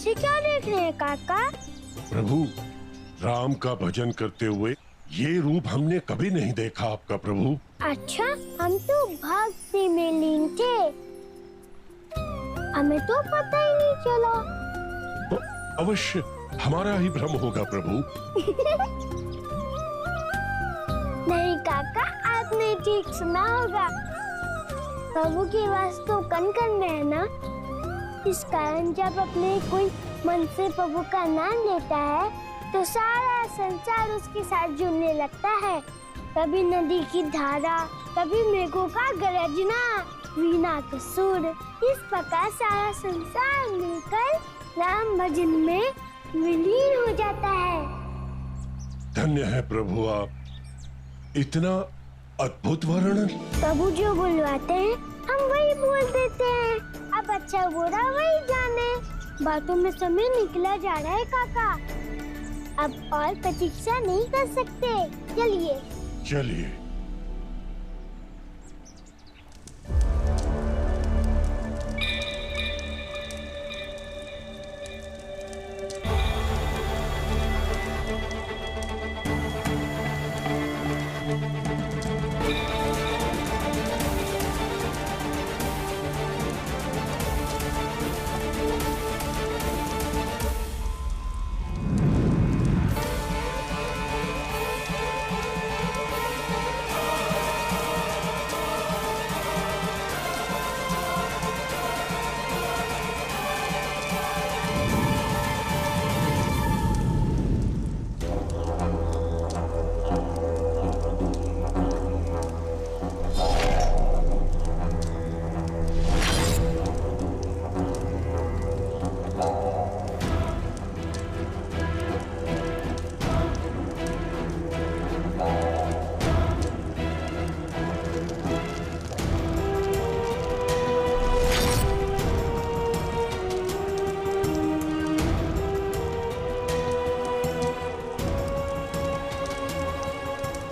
ऐसे क्या देख रहे हैं काका? प्रभु, राम का भजन करते हुए ये रूप हमने कभी नहीं देखा आपका प्रभु। अच्छा, हम तो भक्ति में लीन थे, हमें तो पता ही नहीं चला। तो अवश्य हमारा ही भ्रम होगा प्रभु। नहीं काका, आपने ठीक सुना होगा। प्रभु की आवाज तो कन कन में है ना, इस कारण जब अपने कोई मन से प्रभु का नाम लेता है तो सारा संसार उसके साथ जुड़ने लगता है। कभी नदी की धारा, कभी मेघों का गरजना, वीणा का सुर, इस प्रकार सारा संसार मिलकर राम भजन में विलीन हो जाता है। धन्य है प्रभु आप, इतना अद्भुत वर्णन। प्रभु जो बुलवाते हैं हम वही बोल देते हैं। अब अच्छा बुरा वही जाने। बातों में समय निकला जा रहा है काका, अब और प्रतीक्षा नहीं कर सकते। चलिए चलिए।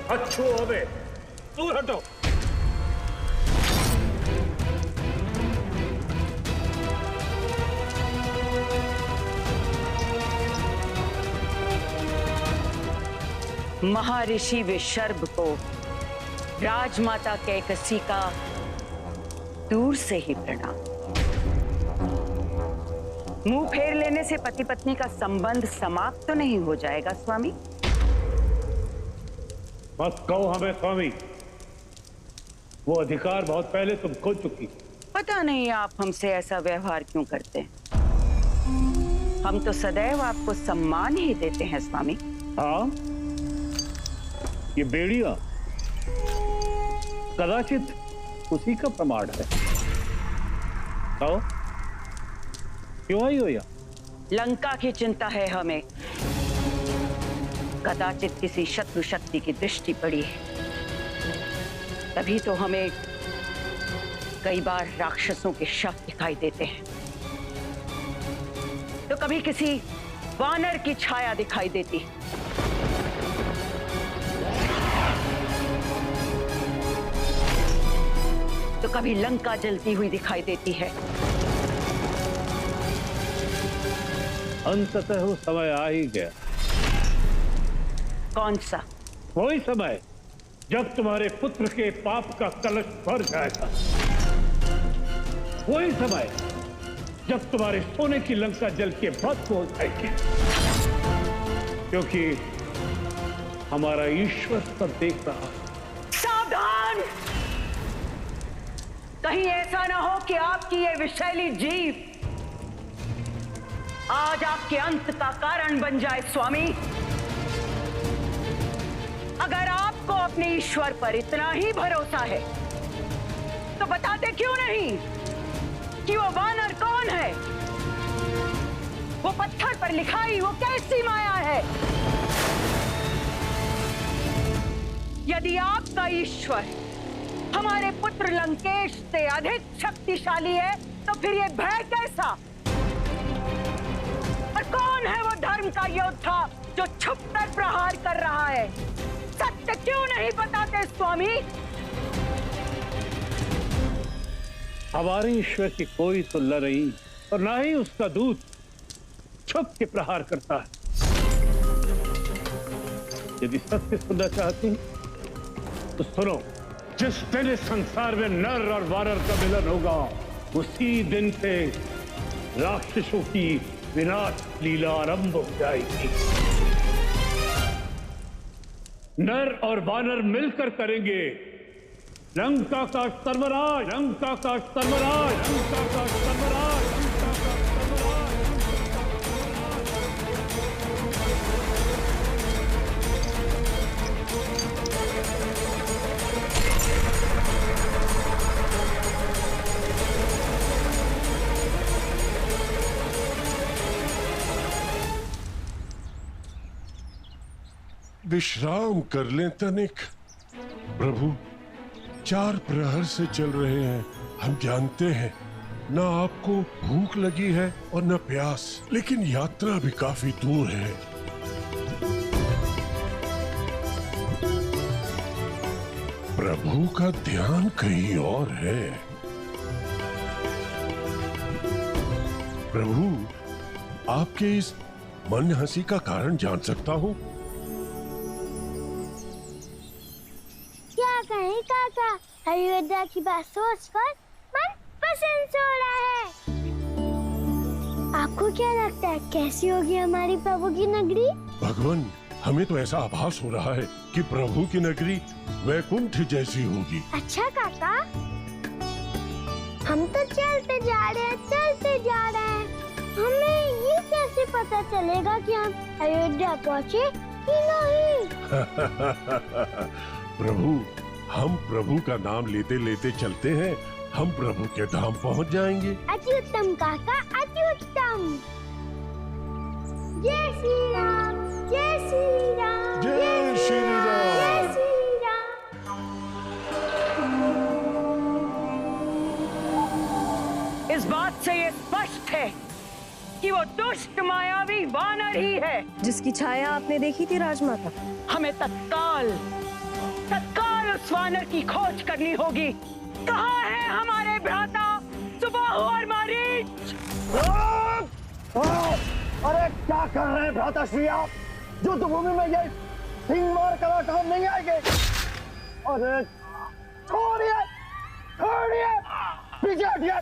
अच्छो अबे, दूर हटो। महर्षि विशर्भ को राजमाता कैकसी का दूर से ही प्रणाम। मुंह फेर लेने से पति पत्नी का संबंध समाप्त तो नहीं हो जाएगा स्वामी? मत कहो हमें स्वामी, वो अधिकार बहुत पहले तुम खो चुकी। पता नहीं आप हमसे ऐसा व्यवहार क्यों करते हैं। हम तो सदैव आपको सम्मान ही देते हैं स्वामी। हाँ, ये बेड़िया कदाचित उसी का प्रमाण है। कहो, क्यों आई हो यहाँ? लंका की चिंता है हमें। कदाचित किसी शत्रु शक्ति की दृष्टि पड़ी है, तभी तो हमें कई बार राक्षसों के शव दिखाई देते हैं, तो कभी किसी वानर की छाया दिखाई देती, तो कभी लंका जलती हुई दिखाई देती है। अंततः वो समय आ ही गया। कौन सा? वही समय जब तुम्हारे पुत्र के पाप का कलश भर जाएगा। वही समय जब तुम्हारे सोने की लंका जल के भस्म हो जाएगी, क्योंकि हमारा ईश्वर सब देख रहा है। सावधान! कहीं ऐसा ना हो कि आपकी ये विषैली जीभ आज आपके अंत का कारण बन जाए स्वामी। अगर आपको अपने ईश्वर पर इतना ही भरोसा है तो बताते क्यों नहीं कि वो वानर कौन है, वो पत्थर पर लिखाई वो कैसी माया है। यदि आपका ईश्वर हमारे पुत्र लंकेश से अधिक शक्तिशाली है तो फिर ये भय कैसा? और कौन है वो धर्म का योद्धा जो छुपकर प्रहार कर रहा है? सत्य क्यों नहीं बताते स्वामी? हमारे ईश्वर की कोई तुलना नहीं और ना ही उसका दूत। छुप के प्रहार करता है। यदि सत्य सुनना चाहती तो सुनो, जिस दिन इस संसार में नर और वानर का मिलन होगा, उसी दिन से राक्षसों की विनाश लीला आरंभ हो जाएगी। नर और वानर मिलकर करेंगे लंका का सर्वराज, लंका का सर्वराज, लंका का सर्वराज, लंका का सर्वराज। विश्राम कर लें तनिक। प्रभु, 4 प्रहर से चल रहे हैं। हम जानते हैं न आपको भूख लगी है और न प्यास, लेकिन यात्रा भी काफी दूर है। प्रभु का ध्यान कहीं और है। प्रभु, आपके इस मन हंसी का कारण जान सकता हूँ? क्या कहें काका, अयोध्या की बात सोचकर मन पसंद हो रहा है। आपको क्या लगता है कैसी होगी हमारी प्रभु की नगरी? भगवान, हमें तो ऐसा आभास हो रहा है कि प्रभु की नगरी वैकुंठ जैसी होगी। अच्छा काका, हम तो चलते जा रहे हैं। हमें ये कैसे पता चलेगा कि हम अयोध्या पहुँचे कि नहीं? प्रभु, हम प्रभु का नाम लेते लेते चलते हैं, हम प्रभु के धाम पहुंच जाएंगे। अति उत्तम काका, अति उत्तम। जय श्री राम, जय श्री राम, जय श्री राम। जय श्री राम। इस बात से ये स्पष्ट है कि वो दुष्ट मायावी वानर ही है जिसकी छाया आपने देखी थी राजमाता। हमें तत्काल उस वानर की खोज करनी होगी। कहाँ है हमारे भ्राता सुबाहु और मारीच? अरे क्या कर रहे हैं भ्राता श्री आप? युद्ध भूमि में ये सिंह कला काम नहीं आएंगे। अरे छोड़िए, पीछे हटिए।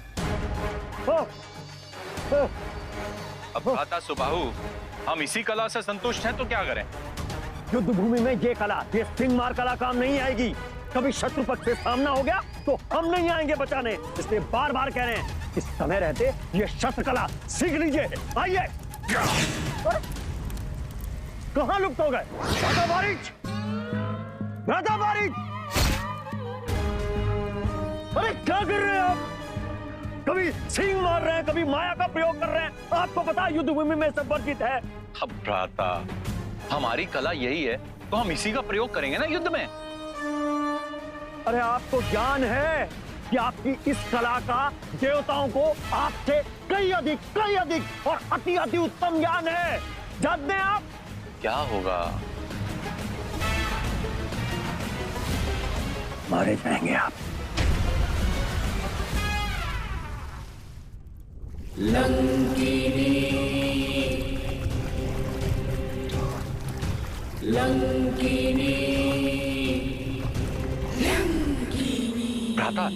अब भ्राता सुबाहु, हम इसी कला से संतुष्ट हैं तो क्या करें? युद्ध भूमि में ये कला, ये सिंह कला काम नहीं आएगी। कभी शत्रु पक्ष से सामना हो गया तो हम नहीं आएंगे बचाने। इसलिए बार बार कह रहे हैं, इस समय रहते ये शस्त्र कला सीख लीजिए। आइए। कहाँ लुप्त हो गए? भ्राता मारीच, अरे क्या कर रहे हैं आप? कभी सिंह मार रहे हैं, कभी माया का प्रयोग कर रहे हैं। आपको पता है युद्ध भूमि में सब वर्जित है। अब भ्राता, हमारी कला यही है तो हम इसी का प्रयोग करेंगे ना युद्ध में। अरे आपको ज्ञान है कि आपकी इस कला का देवताओं को आपसे कई अधिक और अति उत्तम ज्ञान है। जान दें आप? क्या होगा? मारे जाएंगे आप। भ्राता,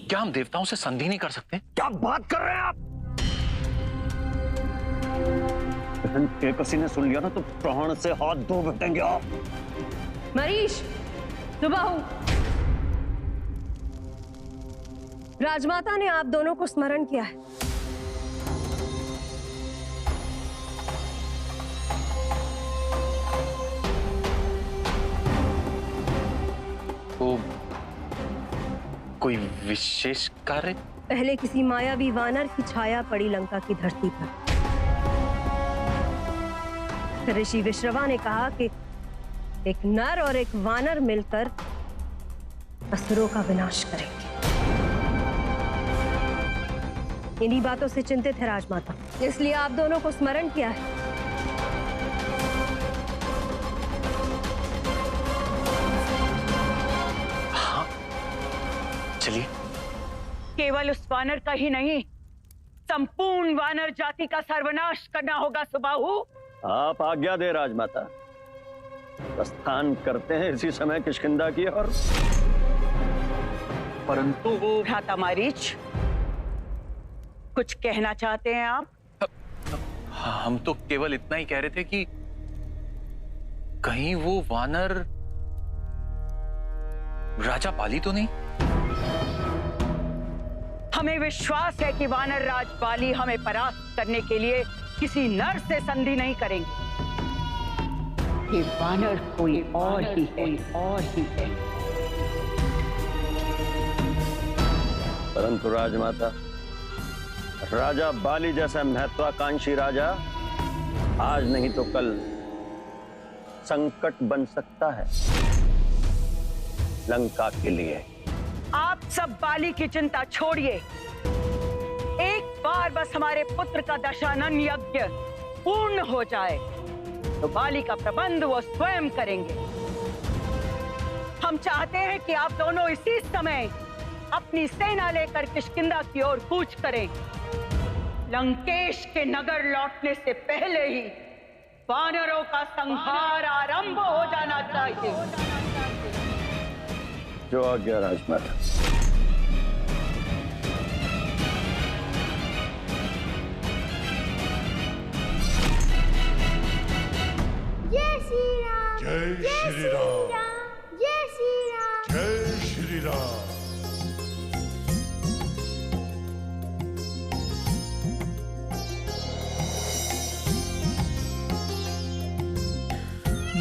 क्या हम देवताओं से संधि नहीं कर सकते? क्या बात कर रहे हैं आप? किसी ने सुन लिया ना तो प्राण से हाथ धो बैठेंगे आप। मरीश, सुबाहु, राजमाता ने आप दोनों को स्मरण किया है। कोई विशेष कार्य? पहले किसी मायावी वानर की छाया पड़ी लंका की धरती पर। ऋषि विश्रवा ने कहा कि एक नर और एक वानर मिलकर असुरों का विनाश करेंगे। इन्हीं बातों से चिंतित है राजमाता, इसलिए आप दोनों को स्मरण किया है। हाँ, चलिए। केवल उस वानर का ही नहीं, संपूर्ण वानर जाति का सर्वनाश करना होगा सुबाहु। आप आज्ञा दे राजमाता, प्रस्थान करते हैं इसी समय किष्किंधा की ओर। परंतु भ्राता मारीच, कुछ कहना चाहते हैं आप? हम तो केवल इतना ही कह रहे थे कि कहीं वो वानर राजा बाली तो नहीं? हमें विश्वास है कि वानर राज बाली हमें परास्त करने के लिए किसी नर से संधि नहीं करेंगे। ये वानर कोई और ही है। परंतु राजमाता, राजा बाली जैसा महत्वाकांक्षी राजा आज नहीं तो कल संकट बन सकता है लंका के लिए। आप सब बाली की चिंता छोड़िए। एक बार बस हमारे पुत्र का दशानन यज्ञ पूर्ण हो जाए तो बाली का प्रबंध वो स्वयं करेंगे। हम चाहते हैं कि आप दोनों इसी समय अपनी सेना लेकर किष्किंधा की ओर कूच करें। लंकेश के नगर लौटने से पहले ही वानरों का संहार आरंभ हो जाना चाहिए। जो आज्ञा राजमाता। जय श्री राम, जय श्री राम, जय श्री राम। जय श्री राम।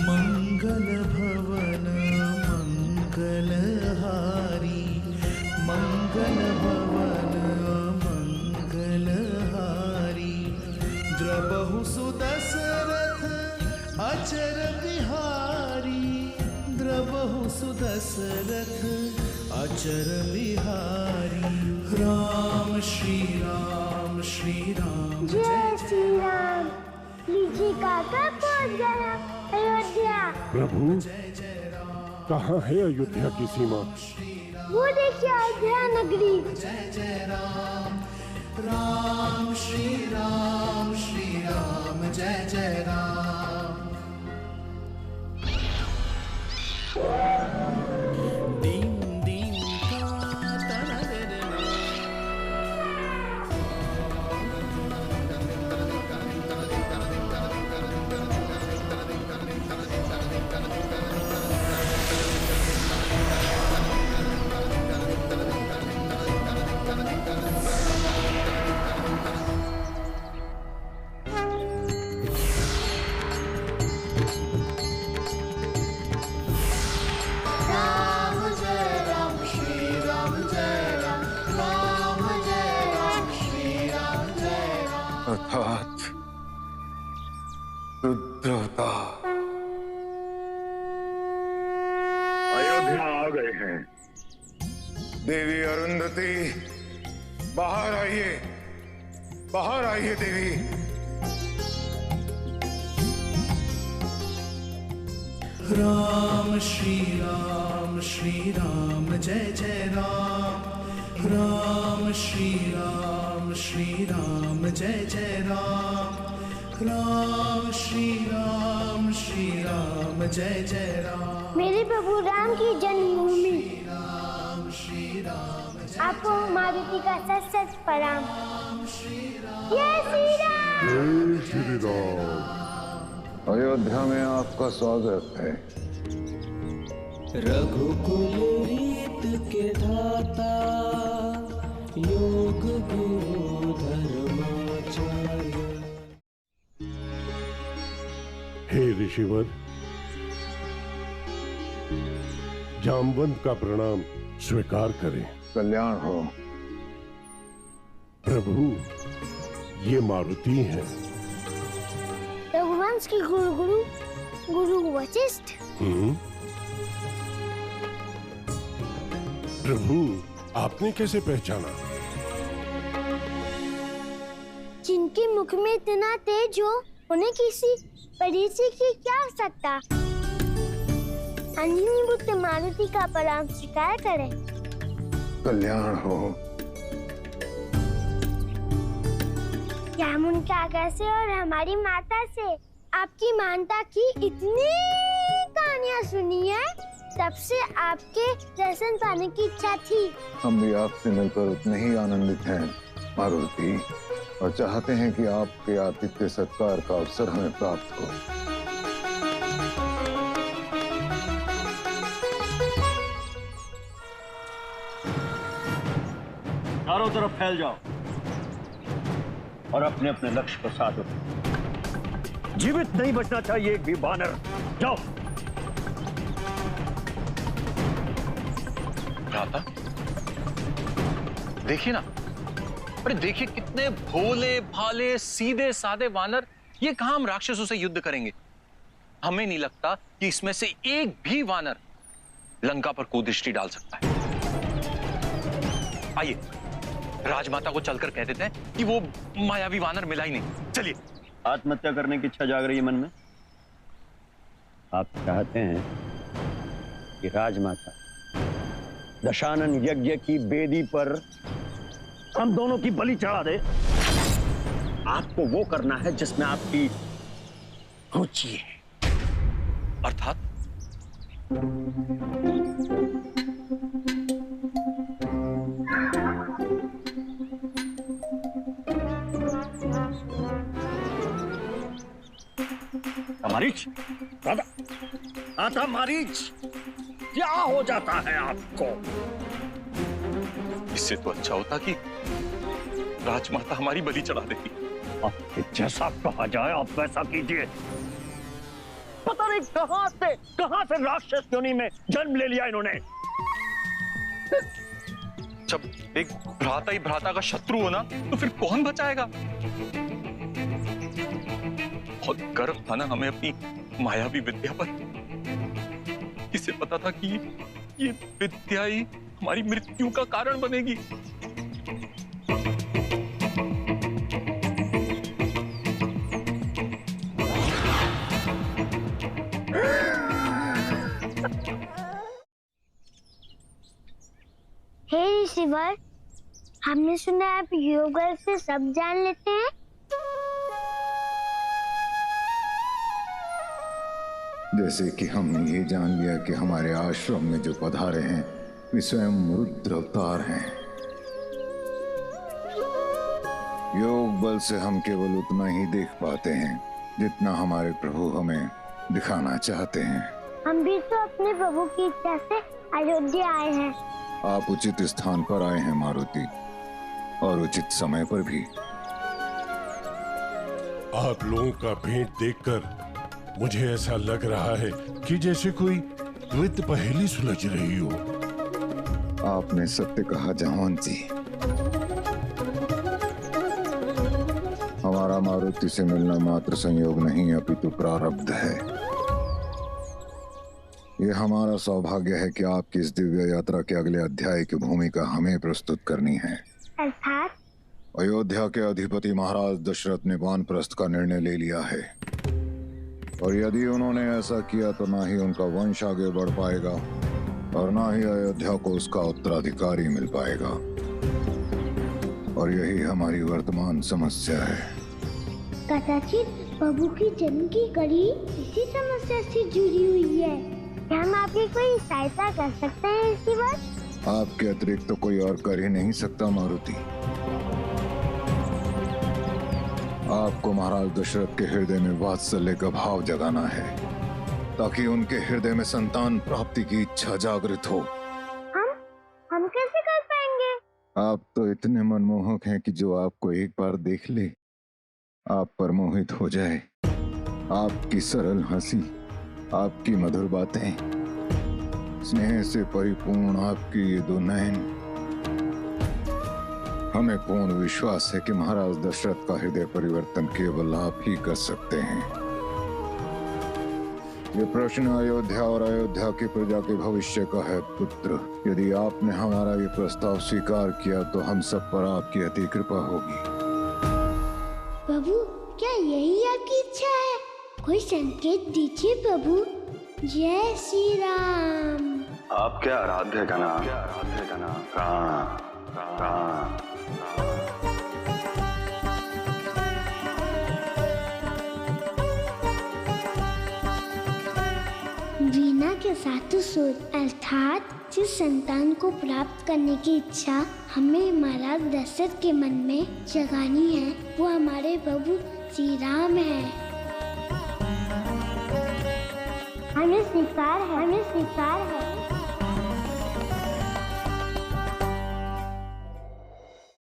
मंगल भवन मंगलहारी, मंगल भवन मंगलहारी, द्रबहु सुदशरथ अचर बिहारी, द्रबहु सुदशरथ अचर बिहारी। राम श्री राम श्री राम। जय श्री राम। लीजिए काका, पहुंच गया अयोध्या। प्रभु, कहाँ है अयोध्या की सीमा? वो देखिए अयोध्या नगरी। जय जय राम, राम श्री राम श्री राम, जय जय राम। दीन दीन का तनदना। अर्थात रुद्रवतार अयोध्या आ गए हैं। देवी अरुंधति, बाहर आइए, बाहर आइए देवी। राम श्री राम श्री राम, जय जय राम। राम श्री राम श्री राम, जय जय राम। राम श्री राम श्री राम, जय जय राम। मेरे प्रभु राम की जन्मभूमि, राम श्री राम, आपको मारुति का सत सत प्रणाम। जय श्री राम। जय श्री राम। अयोध्या में आपका स्वागत है। रघुकुल रीत के धाता, योग गुरु धर्माचार्य। हे ऋषिवर, जामवंत का प्रणाम स्वीकार करें। कल्याण हो। प्रभु, ये मारुति हैं। रघुवंश की गुरु वशिष्ठ। प्रभु, आपने कैसे पहचाना? जिनके मुख में इतना तेज हो, उन्हें किसी परिचय की क्या आवश्यकता? अंजनी पुत्र मारुति का प्रणाम स्वीकार करें। कल्याण हो। जामुन काका से और हमारी माता से आपकी मानता की इतनी कहानियाँ सुनी है, तब से आपके दर्शन पाने की इच्छा थी। हम भी आपसे मिलकर उतने ही आनंदित हैं मारुति, और चाहते हैं कि आपके आतिथ्य सत्कार का अवसर हमें प्राप्त हो। चारों तरफ फैल जाओ और अपने अपने लक्ष्य को साधो। जीवित नहीं बचना चाहिए एक भी वानर। जाओ। भ्राता, देखिए ना, अरे देखिए कितने भोले भाले सीधे साधे वानर, ये कहां हम राक्षसों से युद्ध करेंगे। हमें नहीं लगता कि इसमें से एक भी वानर लंका पर कुदृष्टि डाल सकता है। आइए राजमाता को चलकर कह देते हैं कि वो मायावी वानर मिला ही नहीं। चलिए। आत्महत्या करने की इच्छा जाग रही है मन में। आप चाहते हैं कि राजमाता दशानन यज्ञ की बेदी पर हम दोनों की बलि चढ़ा दे। आपको वो करना है जिसमें आपकी रुचि है। अर्थात मारीच, आता मारीच, क्या हो जाता है आपको? इससे तो अच्छा होता कि राजमाता हमारी बलि चढ़ा देती। आपके जैसा कहा जाए आप वैसा कीजिए। पता नहीं कहां से राक्षस योनि में जन्म ले लिया इन्होंने। जब एक भ्राता ही भ्राता का शत्रु हो ना, तो फिर कौन बचाएगा। बहुत गर्व था ना हमें अपनी मायावी विद्या पर। किसे पता था कि ये विद्या ही हमारी मृत्यु का कारण बनेगी। हे ऋषिवर, हमने सुना है आप योग से सब जान लेते हैं। जैसे कि हमने ये जान लिया कि हमारे आश्रम में जो पधारे हैं वे स्वयं रुद्र अवतार हैं। योग बल से हम केवल उतना ही देख पाते हैं जितना हमारे प्रभु हमें दिखाना चाहते हैं। हम भी तो अपने प्रभु की इच्छा से अयोध्या आए हैं। आप उचित स्थान पर आए हैं मारुति, और उचित समय पर भी। आप लोगों का भेंट देखकर मुझे ऐसा लग रहा है कि जैसे कोई द्वैत पहेली सुलझ रही हो। आपने सत्य कहा जामवंत जी। हमारा मारुति से मिलना मात्र संयोग नहीं अपितु प्रारब्ध है। यह हमारा सौभाग्य है कि आपकी इस दिव्य यात्रा के अगले अध्याय की भूमिका हमें प्रस्तुत करनी है। अर्थात अयोध्या के अधिपति महाराज दशरथ ने वानप्रस्थ का निर्णय ले लिया है, और यदि उन्होंने ऐसा किया तो ना ही उनका वंश आगे बढ़ पाएगा और ना ही अयोध्या को उसका उत्तराधिकारी मिल पाएगा। और यही हमारी वर्तमान समस्या है। कदाचित प्रभु की जन्म की कड़ी इसी समस्या से जुड़ी हुई है। क्या हम आपकी कोई सहायता कर सकते हैं इसी बात? आपके अतिरिक्त तो कोई और कर ही नहीं सकता मारुति। आपको महाराज दशरथ के हृदय में वात्सल्य का भाव जगाना है, ताकि उनके हृदय में संतान प्राप्ति की इच्छा जागृत हो। हम कैसे कर पाएंगे? आप तो इतने मनमोहक हैं कि जो आपको एक बार देख ले आप पर मोहित हो जाए। आपकी सरल हंसी, आपकी मधुर बातें, स्नेह से परिपूर्ण आपकी ये दो नयन, हमें पूर्ण विश्वास है कि महाराज दशरथ का हृदय परिवर्तन केवल आप ही कर सकते हैं। ये प्रश्न अयोध्या और अयोध्या की प्रजा के भविष्य का है पुत्र। यदि आपने हमारा ये प्रस्ताव स्वीकार किया तो हम सब पर आपकी अति कृपा होगी। प्रभु, क्या यही आपकी इच्छा है? कोई संकेत दीजिए प्रभु। जय श्री राम। आपके आराध्य का नाम राम। सुर अर्थात जिस संतान को प्राप्त करने की इच्छा हमें महाराज दशरथ के मन में जगानी है वो हमारे प्रभु श्री राम है। हमें स्वीकार है, हमें स्वीकार है।